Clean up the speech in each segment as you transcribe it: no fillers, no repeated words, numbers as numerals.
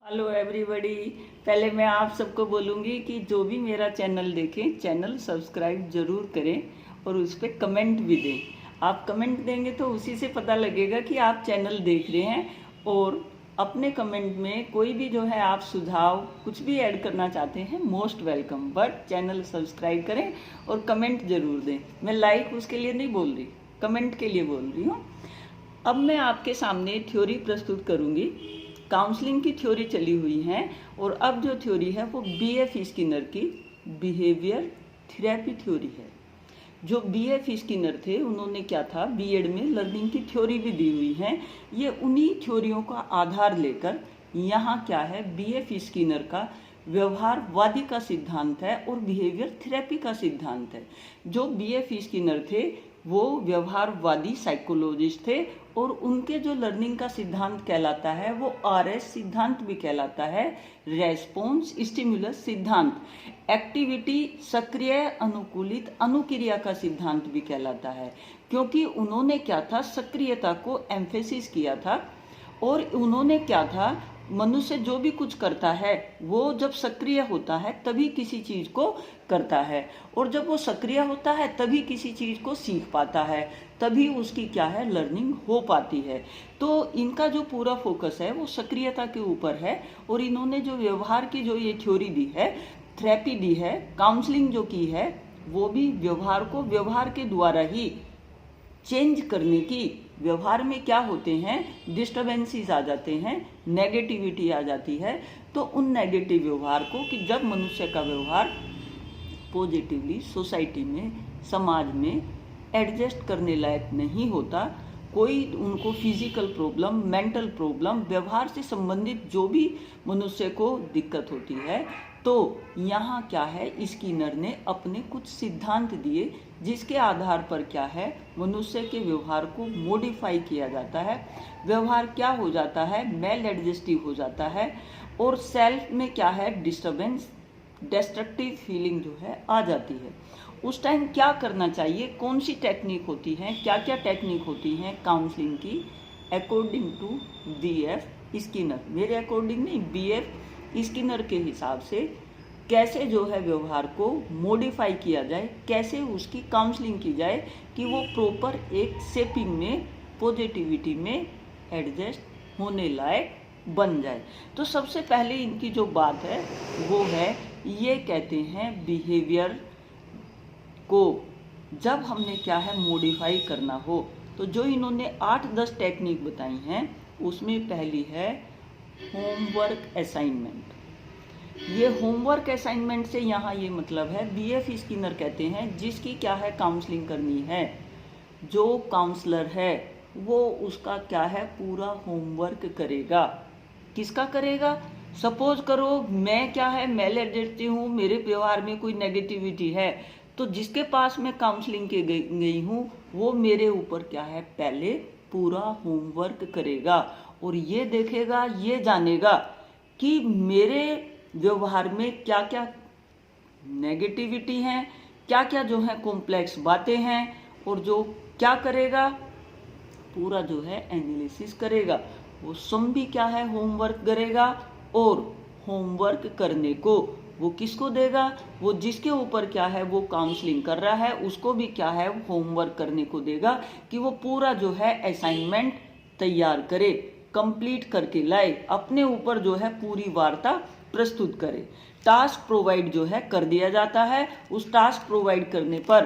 Hello everybody. पहले मैं आप सबको बोलूँगी कि जो भी मेरा चैनल देखें, चैनल सब्सक्राइब ज़रूर करें और उस पर कमेंट भी दें। आप कमेंट देंगे तो उसी से पता लगेगा कि आप चैनल देख रहे हैं। और अपने कमेंट में कोई भी जो है आप सुझाव कुछ भी ऐड करना चाहते हैं, most welcome. But channel subscribe करें और कमेंट ज़रूर दें। मैं लाइक उसके लिए नहीं बोल रही, कमेंट के लिए बोल रही हूँ। अब मैं आपके सामने थ्योरी प्रस्तुत करूँगी। काउंसलिंग की थ्योरी चली हुई है और अब जो थ्योरी है वो बीएफ स्किनर की बिहेवियर थेरेपी थ्योरी है। जो बीएफ स्किनर थे उन्होंने क्या था, बीएड में लर्निंग की थ्योरी भी दी हुई है। ये उन्हीं थ्योरियों का आधार लेकर यहाँ क्या है, बीएफ स्किनर का व्यवहारवादी का सिद्धांत है और बिहेवियर थेरेपी का सिद्धांत है। जो बीएफ स्किनर थे वो व्यवहारवादी साइकोलॉजिस्ट थे और उनके जो लर्निंग का सिद्धांत कहलाता है वो आरएस सिद्धांत भी कहलाता है, रेस्पॉन्स स्टिमुलस सिद्धांत। एक्टिविटी सक्रिय अनुकूलित अनुक्रिया का सिद्धांत भी कहलाता है, क्योंकि उन्होंने क्या था, सक्रियता को एम्फेसिस किया था। और उन्होंने क्या था, मनुष्य जो भी कुछ करता है वो जब सक्रिय होता है तभी किसी चीज को करता है, और जब वो सक्रिय होता है तभी किसी चीज को सीख पाता है, तभी उसकी क्या है, लर्निंग हो पाती है। तो इनका जो पूरा फोकस है वो सक्रियता के ऊपर है। और इन्होंने जो व्यवहार की जो ये थ्योरी दी है, थेरेपी दी है, काउंसलिंग जो की है, वो भी व्यवहार को व्यवहार के द्वारा ही चेंज करने की। व्यवहार में क्या होते हैं, डिस्टर्बेंसेस आ जाते हैं, नेगेटिविटी आ जाती है। तो उन नेगेटिव व्यवहार को, कि जब मनुष्य का व्यवहार पॉजिटिवली सोसाइटी में, समाज में एडजस्ट करने लायक नहीं होता, कोई उनको फिजिकल प्रॉब्लम, मेंटल प्रॉब्लम, व्यवहार से संबंधित जो भी मनुष्य को दिक्कत होती है, तो यहाँ क्या है, स्किनर ने अपने कुछ सिद्धांत दिए जिसके आधार पर क्या है, मनुष्य के व्यवहार को मॉडिफाई किया जाता है। व्यवहार क्या हो जाता है, मेल एडजस्टिव हो जाता है। और सेल्फ में क्या है, डिस्टर्बेंस, डिस्ट्रक्टिव फीलिंग जो है आ जाती है। उस टाइम क्या करना चाहिए, कौन सी टेक्निक होती है, क्या क्या टेक्निक होती हैं काउंसलिंग की, अकॉर्डिंग टू बीएफ स्किनर, मेरे अकॉर्डिंग नहीं, बीएफ स्किनर के हिसाब से कैसे जो है व्यवहार को मॉडिफाई किया जाए, कैसे उसकी काउंसलिंग की जाए कि वो प्रॉपर एक शेपिंग में, पॉजिटिविटी में एडजस्ट होने लायक बन जाए। तो सबसे पहले इनकी जो बात है वो है, ये कहते हैं बिहेवियर को जब हमने क्या है मॉडिफाई करना हो, तो जो इन्होंने 8-10 टेक्निक बताई हैं उसमें पहली है होमवर्क असाइनमेंट। ये होमवर्क असाइनमेंट से यहाँ ये मतलब है, बीएफ स्किनर कहते हैं जिसकी क्या है काउंसलिंग करनी है, जो काउंसलर है वो उसका क्या है, पूरा होमवर्क करेगा। किसका करेगा, सपोज करो मैं क्या है, मेल एडजस्टिव हूँ, मेरे व्यवहार में कोई नेगेटिविटी है, तो जिसके पास मैं काउंसलिंग के गई हूँ वो मेरे ऊपर क्या है, पहले पूरा होमवर्क करेगा और ये देखेगा, ये जानेगा कि मेरे व्यवहार में क्या क्या नेगेटिविटी है, क्या क्या जो है कॉम्प्लेक्स बातें हैं, और जो क्या करेगा, पूरा जो है एनालिसिस करेगा। वो स्वयं भी क्या है होमवर्क करेगा, और होमवर्क करने को वो किसको देगा, वो जिसके ऊपर क्या है वो काउंसलिंग कर रहा है उसको भी क्या है होमवर्क करने को देगा कि वो पूरा जो है असाइनमेंट तैयार करे, कंप्लीट करके लाए, अपने ऊपर जो है पूरी वार्ता प्रस्तुत करे। टास्क प्रोवाइड जो है कर दिया जाता है। उस टास्क प्रोवाइड करने पर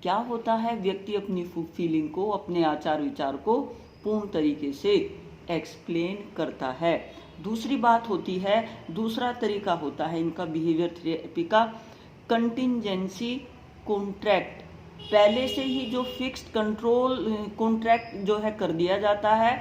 क्या होता है, व्यक्ति अपनी फीलिंग को, अपने आचार विचार को पूर्ण तरीके से एक्सप्लेन करता है। दूसरी बात होती है, दूसरा तरीका होता है इनका बिहेवियर थेरेपी का, कंटिजेंसी कॉन्ट्रैक्ट। पहले से ही जो फिक्स्ड कंट्रोल कॉन्ट्रैक्ट जो है कर दिया जाता है,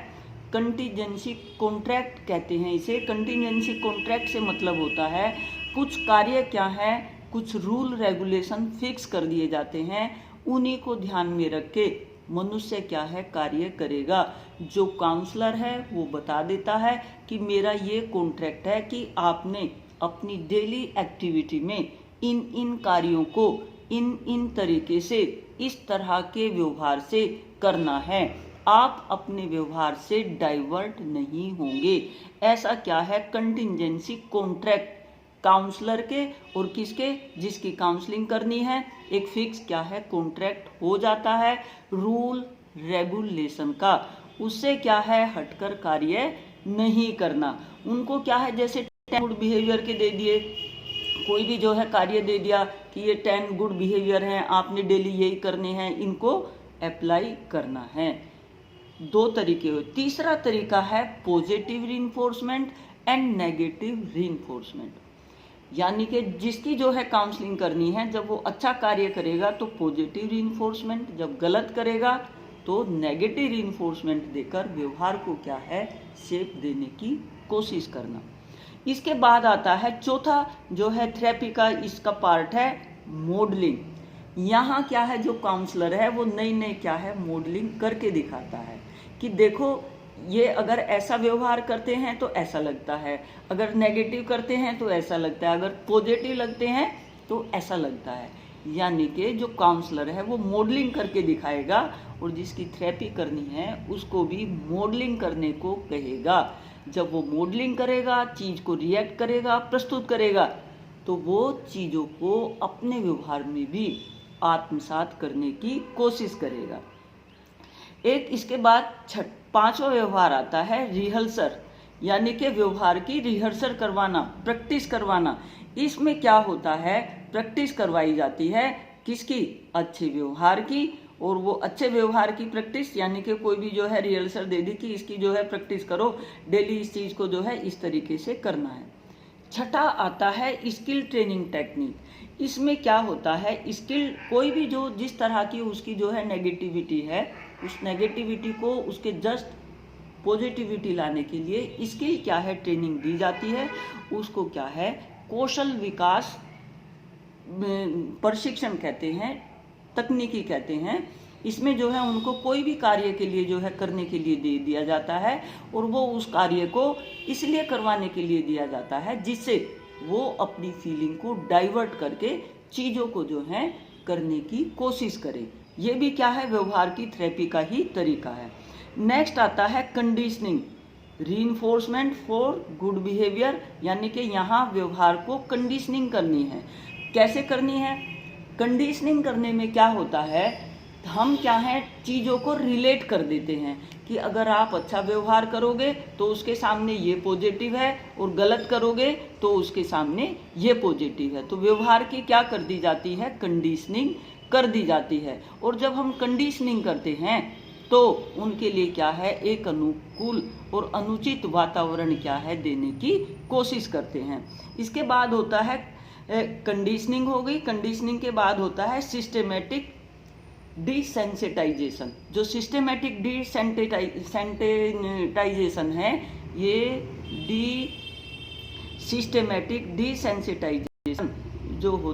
कंटिजेंसी कॉन्ट्रैक्ट कहते हैं इसे। कंटिजेंसी कॉन्ट्रैक्ट से मतलब होता है कुछ कार्य क्या है, कुछ रूल रेगुलेशन फिक्स कर दिए जाते हैं, उन्हीं को ध्यान में रख के मनुष्य क्या है कार्य करेगा। जो काउंसलर है वो बता देता है कि मेरा ये कॉन्ट्रैक्ट है कि आपने अपनी डेली एक्टिविटी में इन इन कार्यों को इन इन तरीके से, इस तरह के व्यवहार से करना है। आप अपने व्यवहार से डाइवर्ट नहीं होंगे। ऐसा क्या है, कंटिजेंसी कॉन्ट्रैक्ट काउंसलर के और किसके, जिसकी काउंसलिंग करनी है, एक फिक्स क्या है कॉन्ट्रैक्ट हो जाता है रूल रेगुलेशन का। उससे क्या है हटकर कार्य नहीं करना। उनको क्या है, जैसे 10 गुड बिहेवियर के दे दिए, कोई भी जो है कार्य दे दिया कि ये 10 गुड बिहेवियर हैं, आपने डेली यही करने हैं, इनको अप्लाई करना है। 2 तरीके हुए। तीसरा तरीका है positive reinforcement and negative reinforcement. यानी कि जिसकी जो है काउंसलिंग करनी है, जब वो अच्छा कार्य करेगा तो पॉजिटिव रीइंफोर्समेंट, जब गलत करेगा तो नेगेटिव रीइंफोर्समेंट देकर व्यवहार को क्या है शेप देने की कोशिश करना। इसके बाद आता है चौथा जो है थेरेपी का इसका पार्ट है मॉडलिंग। यहाँ क्या है, जो काउंसलर है वो नई नई क्या है मॉडलिंग करके दिखाता है कि देखो ये अगर ऐसा व्यवहार करते हैं तो ऐसा लगता है, अगर नेगेटिव करते हैं तो ऐसा लगता है, अगर पॉजिटिव लगते हैं तो ऐसा लगता है। यानी कि जो काउंसलर है वो मॉडलिंग करके दिखाएगा और जिसकी थेरेपी करनी है उसको भी मॉडलिंग करने को कहेगा। जब वो मॉडलिंग करेगा, चीज को रिएक्ट करेगा, प्रस्तुत करेगा, तो वो चीजों को अपने व्यवहार में भी आत्मसात करने की कोशिश करेगा। एक इसके बाद 5वां व्यवहार आता है रिहर्सल, यानी कि व्यवहार की रिहर्सल करवाना, प्रैक्टिस करवाना। इसमें क्या होता है, प्रैक्टिस करवाई जाती है किसकी, अच्छे व्यवहार की। और वो अच्छे व्यवहार की प्रैक्टिस यानी कि कोई भी जो है रिहर्सल दे दी कि इसकी जो है प्रैक्टिस करो, डेली इस चीज को जो है इस तरीके से करना है। 6ठा आता है स्किल ट्रेनिंग टेक्निक। इसमें क्या होता है, स्किल कोई भी जो जिस तरह की उसकी जो है नेगेटिविटी है, उस नेगेटिविटी को उसके जस्ट पॉजिटिविटी लाने के लिए स्किल क्या है ट्रेनिंग दी जाती है। उसको क्या है कौशल विकास प्रशिक्षण कहते हैं, तकनीकी कहते हैं। इसमें जो है उनको कोई भी कार्य के लिए जो है करने के लिए दे दिया जाता है और वो उस कार्य को इसलिए करवाने के लिए दिया जाता है जिससे वो अपनी फीलिंग को डाइवर्ट करके चीज़ों को जो है करने की कोशिश करे। ये भी क्या है व्यवहार की थेरेपी का ही तरीका है। नेक्स्ट आता है conditioning reinforcement for good behaviour, यानी कि यहाँ व्यवहार को कंडीशनिंग करनी है। कैसे करनी है, कंडीशनिंग करने में क्या होता है, हम क्या है चीज़ों को रिलेट कर देते हैं कि अगर आप अच्छा व्यवहार करोगे तो उसके सामने ये पॉजिटिव है और गलत करोगे तो उसके सामने ये पॉजिटिव है। तो व्यवहार की क्या कर दी जाती है, कंडीशनिंग कर दी जाती है। और जब हम कंडीशनिंग करते हैं तो उनके लिए क्या है एक अनुकूल और अनुचित वातावरण क्या है देने की कोशिश करते हैं। इसके बाद होता है कंडीशनिंग हो गई। कंडीशनिंग के बाद होता है सिस्टेमेटिक डिसेंसिटाइजेशन। जो सिस्टेमेटिक डिसेंसिटाइजेशन है, ये सिस्टेमेटिक डिसेंसिटाइजेशन जो